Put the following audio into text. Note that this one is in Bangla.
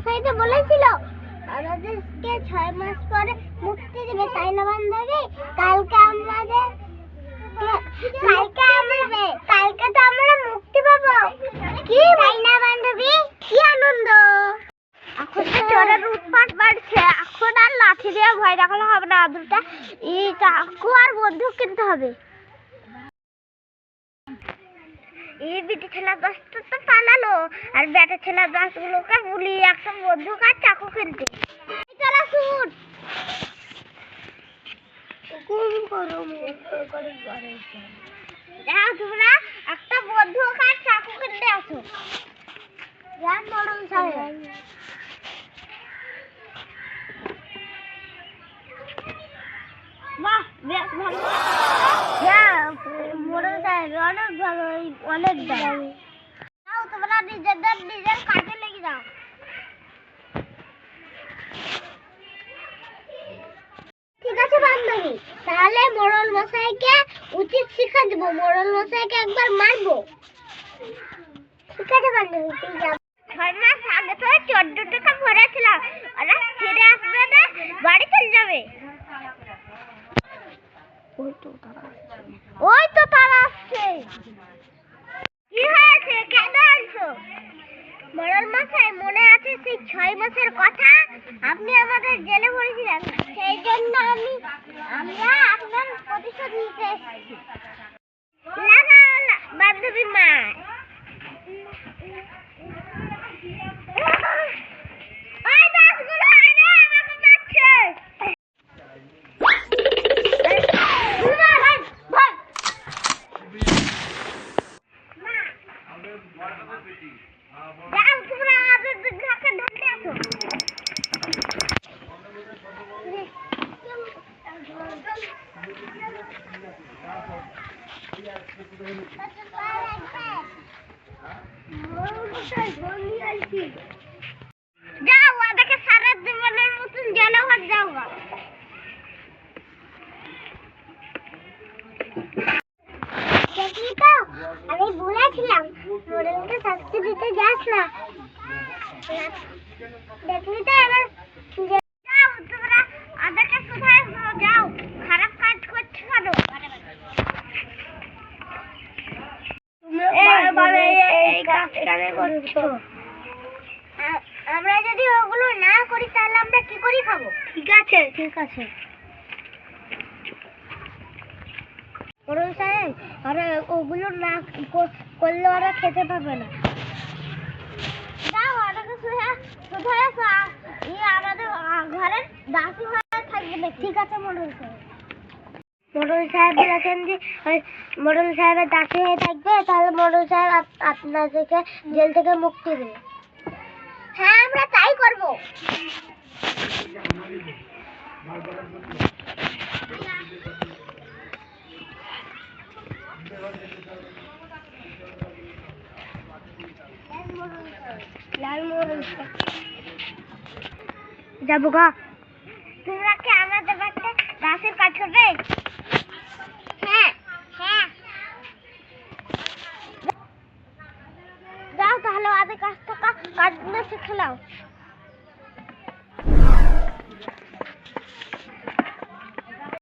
মশাই তো বলেছিল আমাদেরকে 6 মাস পরে মুক্তি দেবে, তাই না বান্ধবী? কালকে তো আমরা মুক্তি পাবো, কি তাই না বান্ধবী? কি আনন্দ! এখন তো চোরের উৎপাত বাড়ছে, এখন আর লাঠি দিয়ে ভয় দেখালে হবে না, দুটা এই চাকু আর বন্দুক কিনতে হবে। এই বিটি ছেলে দশটা তো পালালো, আর বেটা ছেলে 10গুলোকে বলি একটা বন্দুক আর চাকু কিনতে। চলা শুট তোমরা একটা বন্দুক আর চাকু কিনতে আসো। মরণ সাহেব, বাহ বেশ ভালো। মরণ সাহেব অনেক ভালো, অনেক দাম। তোমরা নিজের কাজে লেগে যাও। ঠিক আছে বান্ধবী, তাহলে মোড়ল মশাইকে উচিত শিক্ষা দেবো, মোড়ল মশাইকে একবার মারবো। ঠিক আছে বান্ধবী, তুই যাও। 6 মাস আগে তো 14 টাকা ভরেছিলাম, ওরা ফিরে আসবে না, বাড়ি চলে যাবে। ওই তো তারা আসছে। কি হয়েছে, কেন আনছো? মোড়ল মশাই, মনে আছে সেই 6 মাসের কথা? আপনি আমাদের জেলে ভরেছিলেন, সেই জন্য আমরা আপনার প্রতিশোধ নিতে এসেছি। বান্ধবী মা, যাও ওদেরকে সারা জীবনের মতন জেলে ভরে যাও। দেখলি তো, আমি বলেছিলাম মোড়লকে শাস্তি দিতে যাস না। দেখলি তো, এবার যাও তোমরা ওদেরকে শুধায় যাও, খারাপ কাজ করছো কেন? আমরা যদি ওগুলো না করি তাহলে আমরা কি করে খাবো? ঠিক আছে মোড়ল সাহেব, আরে ওগুলো না করলে ওরা খেতে পাবে না। যাও ওটাকে আমাদের ঘরের দাসী হয়ে থাকবে না। ঠিক আছে মোড়ল সাহেব। মোড়ল সাহেব বলেছেন যে মোড়ল সাহেবের দাসী হয়ে থাকবে, তাহলে মোড়ল সাহেব আপনাদেরকে জেল থেকে মুক্তি দেবে। হ্যাঁ, আমরা তাই করবো। যাবো গা। তোমরা কি আমাদের বাড়িতে দাসের কাজ করবে? হ্যাঁ, যাও তাহলে ওদের কাছ থেকে কাজগুলো শিখে নাও।